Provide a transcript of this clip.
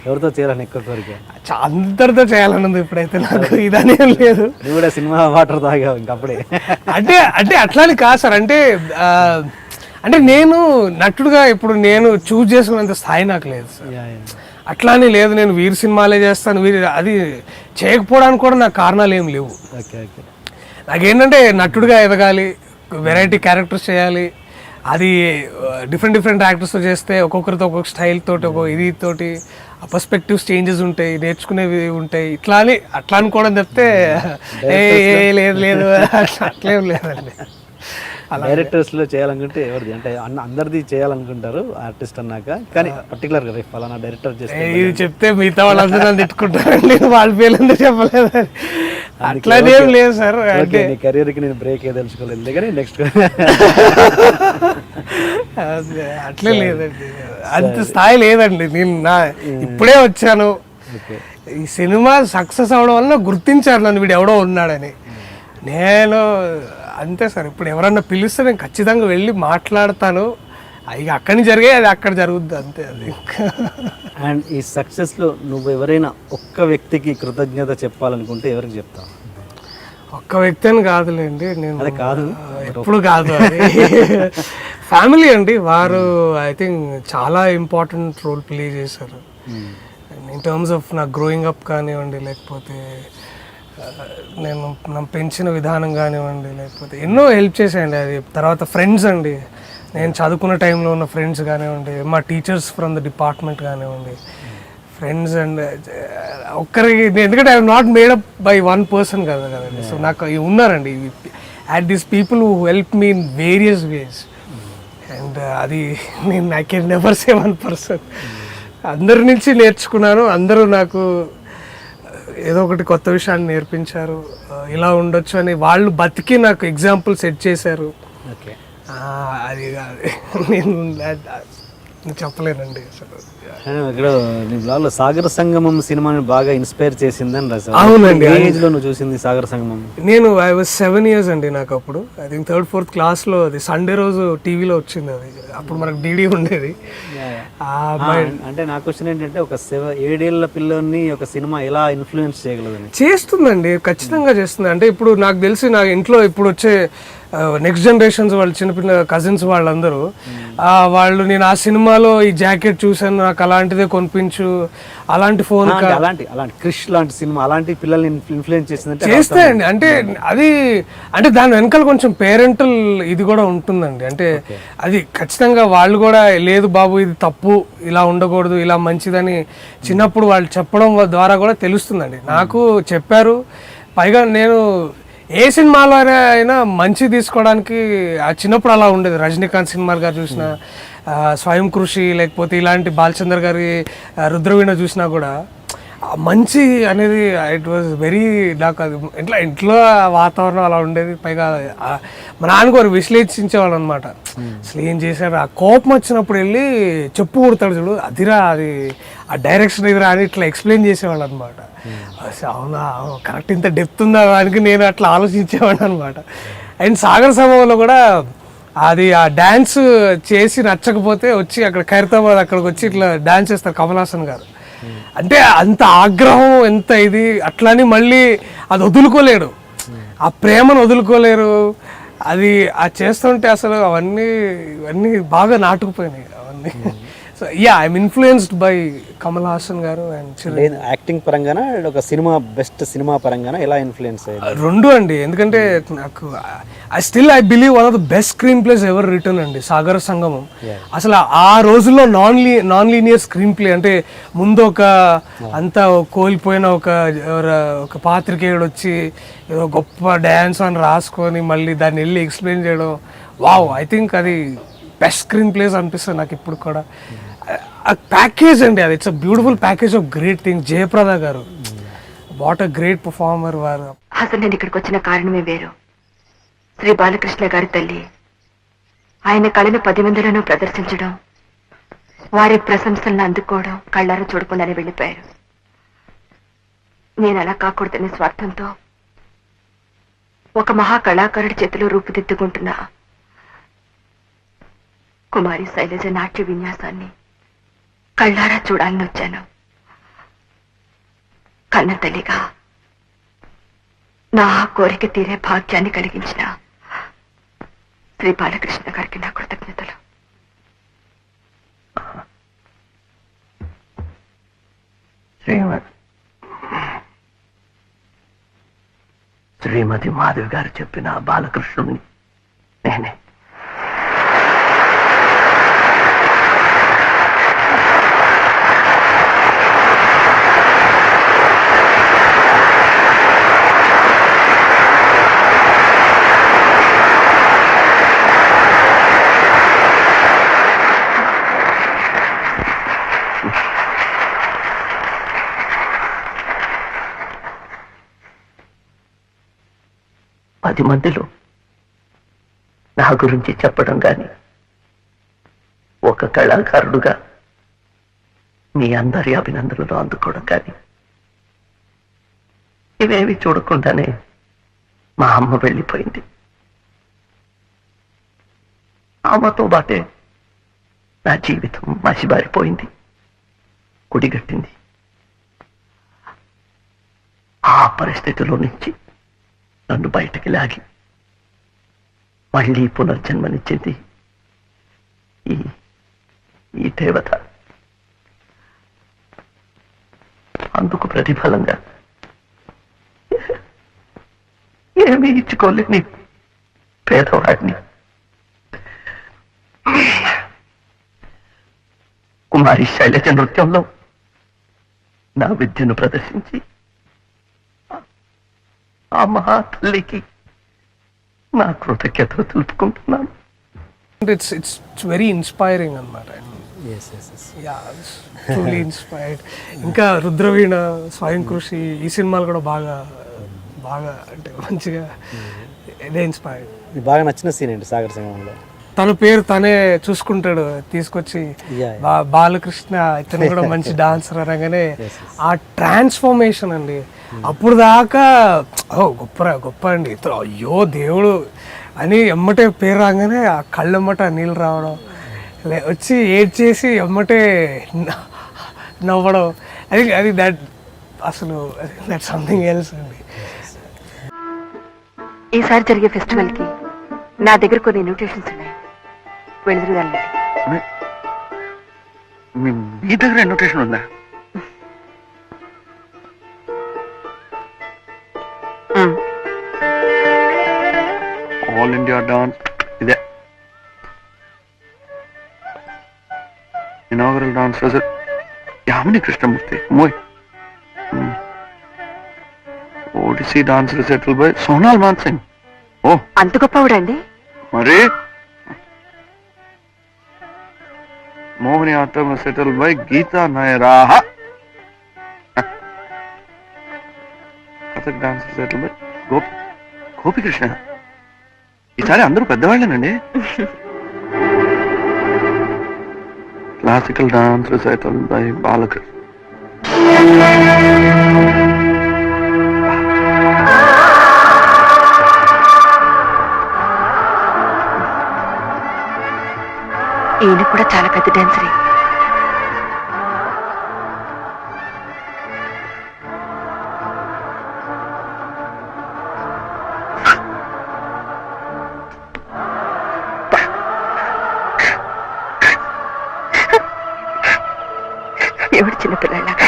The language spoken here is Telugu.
ఎవరితో చేయాలని ఎక్కువ కోరిక? అందరితో చేయాలన్నది ఇప్పుడైతే నాకు ఇదనేం లేదు. నువ్వు కూడా సినిమా వాటర్ తాగావు ఇంకప్పుడే. అంటే అట్లానే కాదు సార్. అంటే నేను నటుడుగా ఇప్పుడు నేను చూజ్ చేసుకున్నంత స్థాయి నాకు లేదు సార్. అట్లానే లేదు నేను వీరి సినిమాలే చేస్తాను, అది చేయకపోవడానికి కూడా నాకు కారణాలు ఏం లేవు. నాకేంటంటే నటుడుగా ఎదగాలి, వెరైటీ క్యారెక్టర్స్ చేయాలి. అది డిఫరెంట్ యాక్టర్స్తో చేస్తే ఒక్కొక్కరితో ఒక్కొక్క స్టైల్ తోటి ఇది తోటి పర్స్పెక్టివ్స్ చేంజెస్ ఉంటాయి, నేర్చుకునేవి ఉంటాయి. అట్లా అనుకోవడం చెప్తే లేదు అట్లేం లేదండి. డైరెక్టర్స్ లో చేయాలనుకుంటే ఎవరిది అంటే అందరిది చేయాలనుకుంటారు ఆర్టిస్ట్ అన్నాక, కానీ పర్టికులర్ గా ఫలానా డైరెక్టర్ చేస్తే ఇది చెప్తే మిగతా వాళ్ళందరూ నన్ను తిట్టుకుంటారండి, వాళ్ళ పేర్లు చెప్పలేదు. అట్లానేం లేదు సార్. అంటే నీ కెరీర్ కి నేను బ్రేక్ తెలుసుకోలేదు కానీ నెక్స్ట్ అట్లే లేదండి, అంత స్థాయి లేదండి. నేను ఇప్పుడే వచ్చాను. ఈ సినిమా సక్సెస్ అవడం వల్ల గుర్తించారు నన్ను, వీడు ఎవడో ఉన్నాడని. నేను అంతే సార్. ఇప్పుడు ఎవరన్నా పిలిస్తే నేను ఖచ్చితంగా వెళ్ళి మాట్లాడతాను. ఇక అక్కడి జరిగే అది అక్కడ జరుగుద్ది అంతే. అది అండ్ ఈ సక్సెస్లో నువ్వు ఎవరైనా ఒక్క వ్యక్తికి కృతజ్ఞత చెప్పాలనుకుంటే ఎవరికి చెప్తావు? ఒక్క వ్యక్తి అని కాదులేండి, నేను అది కాదు ఎప్పుడు కాదు, అది ఫ్యామిలీ అండి. వారు ఐ థింక్ చాలా ఇంపార్టెంట్ రోల్ ప్లే చేశారు ఇన్ టర్మ్స్ ఆఫ్ నా గ్రోయింగ్ అప్ కానివ్వండి, లేకపోతే నేను పెంచిన విధానం కానివ్వండి, లేకపోతే ఎన్నో హెల్ప్ చేసేయండి. అది తర్వాత ఫ్రెండ్స్ అండి, నేను చదువుకున్న టైంలో ఉన్న ఫ్రెండ్స్ కానివ్వండి, మా టీచర్స్ ఫ్రమ్ ద డిపార్ట్మెంట్ కానివ్వండి, ఫ్రెండ్స్ అండ్ ఒక్కరికి. ఎందుకంటే I not made up by one person కదండి. సో నాకు ఉన్నారండి at these people who help me in various ways. And అది నేను I can never say one person. అందరి నుంచి నేర్చుకున్నాను. అందరూ నాకు ఏదో ఒకటి కొత్త విషయాన్ని నేర్పించారు, ఇలా ఉండొచ్చు అని. వాళ్ళు బతికి నాకు ఎగ్జాంపుల్ సెట్ చేశారు. అది నేను చెప్పలేనండి అసలు. ఇక్కడ నీ బ్లాగ్లో సాగర సంగమం సినిమాని బాగా ఇన్స్పైర్ చేసిందని రాసావు. అవునండి. ఏజ్ లో నువ్వు చూసింది సాగర సంగమం? నేను ఐ వాజ్ 7 years అండి. నాకు అప్పుడు ఐ థింక్ 3rd 4th క్లాస్లో అది సండే రోజు టీవీలో వచ్చింది. అది అప్పుడు మనకు డీడీ ఉండేది. అంటే నా క్వశ్చన్ ఏంటంటే, ఒక 7 ఏళ్ల పిల్లని ఒక సినిమా ఎలా ఇన్ఫ్లుయెన్స్ చేయగలదని? చేస్తుందండి, ఖచ్చితంగా చేస్తుంది. అంటే ఇప్పుడు నాకు తెలిసి నా ఇంట్లో ఇప్పుడు వచ్చే నెక్స్ట్ జనరేషన్స్ వాళ్ళు, చిన్నపిల్ల కజిన్స్ వాళ్ళందరూ వాళ్ళు నేను ఆ సినిమాలో ఈ జాకెట్ చూసాను, నాకు అలాంటిదే కొనిపించు, అలాంటి ఫోన్, అలాంటి క్రిష్ లాంటి సినిమా అలాంటి పిల్లల్ని ఇన్ఫ్లుయెన్స్ చేసిందంటే చేస్తాయండి. అంటే అది అంటే దాని వెనకాల కొంచెం పేరెంటల్ ఇది కూడా ఉంటుందండి. అంటే అది ఖచ్చితంగా వాళ్ళు కూడా లేదు బాబు ఇది తప్పు, ఇలా ఉండకూడదు, ఇలా మంచిదని చిన్నప్పుడు వాళ్ళు చెప్పడం ద్వారా కూడా తెలుస్తుందండి. నాకు చెప్పారు. పైగా నేను ఏ సినిమాలో అయినా మంచి తీసుకోవడానికి ఆ చిన్నప్పుడు అలా ఉండేది. రజనీకాంత్ సినిమాలు గారు చూసిన, స్వయం కృషి, లేకపోతే ఇలాంటి బాలచంద్ర గారి రుద్రవీణ చూసినా కూడా మంచి అనేది ఇట్ వాజ్ వెరీ, నాకు అది ఇంట్లో వాతావరణం అలా ఉండేది. పైగా మా నాన్నగారు విశ్లేషించేవాళ్ళు అనమాట. అసలు ఏం చేశారు, ఆ కోపం వచ్చినప్పుడు వెళ్ళి చెప్పు కొడతాడు చూడు, అదిరా అది ఆ డైరెక్షన్ ఇదిరా అని ఇట్లా ఎక్స్ప్లెయిన్ చేసేవాళ్ళు అనమాట. అవునా కరెక్ట్, ఇంత డెప్త్ ఉందా దానికి నేను అట్లా ఆలోచించేవాడు అనమాట. అండ్ సాగర సమయంలో కూడా అది ఆ డ్యాన్స్ చేసి నచ్చకపోతే వచ్చి అక్కడ ఖైరతాబాద్ అక్కడికి వచ్చి ఇట్లా డ్యాన్స్ చేస్తారు కమల్ హాసన్ గారు. అంటే అంత ఆగ్రహం, ఎంత ఇది అట్లని మళ్ళీ అది వదులుకోలేడు, ఆ ప్రేమను వదులుకోలేరు. అది చేస్తుంటే అసలు ఇవన్నీ బాగా నాటుకుపోయినాయి అవన్నీ. So ya I'm influenced by Kamal Haasan garu. And acting పరంగానా, ఒక సినిమా బెస్ట్ సినిమా పరంగానా ఎలా ఇన్ఫ్లుయెన్స్ అయ్యింది? రెండు అండి. ఎందుకంటే నాకు I believe one of the best screen place ever return అండి సాగర సంగమం. అసలు ఆ రోజుల్లో నాన్ లీనియర్ స్క్రీన్ ప్లే, అంటే ముందు ఒక అంతా కోల్పోయిన ఒక పాత్రికేయుడు వచ్చి ఏదో గొప్ప డ్యాన్స్ అని రాసుకొని మళ్ళీ దాన్ని వెళ్ళి ఎక్స్ప్లెయిన్ చేయడం, వావ్, ఐ థింక్ అది బెస్ట్ స్క్రీన్ ప్లేస్ అనిపిస్తుంది నాకు ఇప్పుడు కూడా. ఆ ప్యాకేజ్ అండి, అది it's a beautiful package of great thing. Jayaprada గారు వాట్ అ గ్రేట్ పర్ఫార్మర్ వారు. అసలు నేను ఇక్కడికి వచ్చిన కారణమే వేరు. శ్రీ బాలకృష్ణ గారి తల్లి ఆయన కళను 10 మందిలోనూ ప్రదర్శించడం, వారి ప్రశంసలను అందుకోవడం కళ్ళారా చూడకుండానే వెళ్ళిపోయారు. నేను అలా కాకూడదనే స్వార్థంతో ఒక మహా కళాకారుడి చేతిలో రూపుదిద్దుకుంటున్నా కుమారి శైలజ నాట్య విన్యాసాన్ని కళ్ళారా చూడాలని వచ్చాను. కన్న తల్లిగా నా కోరిక తీరే భాగ్యాన్ని కలిగించిన శ్రీ బాలకృష్ణ గారికి నా కృతజ్ఞతలు. శ్రీమతి మాధవి గారు చెప్పిన బాలకృష్ణుని నేనే. పది మందిలో నా గురించి చెప్పడం కానీ ఒక కళాకారుడుగా మీ అందరి అభినందనలు అందుకోవడం కానీ ఇవేవి చూడకుండానే మా అమ్మ వెళ్ళిపోయింది. ఆమెతో బాటే నా జీవితం మసిబారిపోయింది, కుడిగట్టింది. ఆ పరిస్థితిలో నుంచి నన్ను బయటకి లాగి మళ్ళీ పునర్జన్మనిచ్చింది ఈ దేవత. అందుకు ప్రతిఫలంగా ఏమీ ఇచ్చుకోలేని పేదవాడిని కుమారి శైలజ నృత్యంలో నా విద్యను ప్రదర్శించి ఆ మహా తల్లికి నా కృతజ్ఞతలు తెలుపుకుంటున్నాను. ఇట్స్ వెరీ ఇన్స్పైరింగ్ అన్నమాట. Truly inspired. ఇంకా రుద్రవీణ, స్వయం కృషి ఈ సినిమాలు కూడా బాగా బాగా అంటే మంచిగా ఇదే ఇన్స్పైర్డ్. బాగా నచ్చిన సీన్ ఏంటి సాగర్ సంగమంలో? తన పేరు తనే చూసుకుంటాడు తీసుకొచ్చి. బాలకృష్ణ ఇతను కూడా మంచి డాన్సర్ అనగానే ఆ ట్రాన్స్ఫర్మేషన్ అండి. అప్పుడు దాకా గొప్ప అండి ఇతను, అయ్యో దేవుడు అని ఎమ్మటే పేరు రాగానే ఆ కళ్ళెమ్మట నీళ్ళు రావడం, వచ్చి ఏడ్ చేసి ఎమ్మటే నవ్వడం, అది దట్ అసలు దట్ సంథింగ్ ఎల్స్ అండి. ఈసారి జరిగే ఫెస్టివల్ కి నా దగ్గర కొన్ని ఇన్విటేషన్స్ ఉన్నాయి, వెళ్తురుగాలండి. మీ దగ్గర ఇన్విటేషన్ ఉందా? ఆల్ ఇండియా డాన్స్ ఇదే inaugural dance recital Yamini Krishnamurthy మోయ్. Odissi dance recital by Sonal Mansingh. ఓ అంత గొప్పవాడండి. మరి Mohiniyattam recital by Geeta నాయరాహ. Kathak dance recital by Gopikrishna. ఈసారి అందరూ పెద్దవాళ్ళేనండి. Classical dance recital by Balakrishna. ఈయన కూడా చాలా పెద్ద డాన్సరే. ఎవడు చిన్నపిల్లలాగా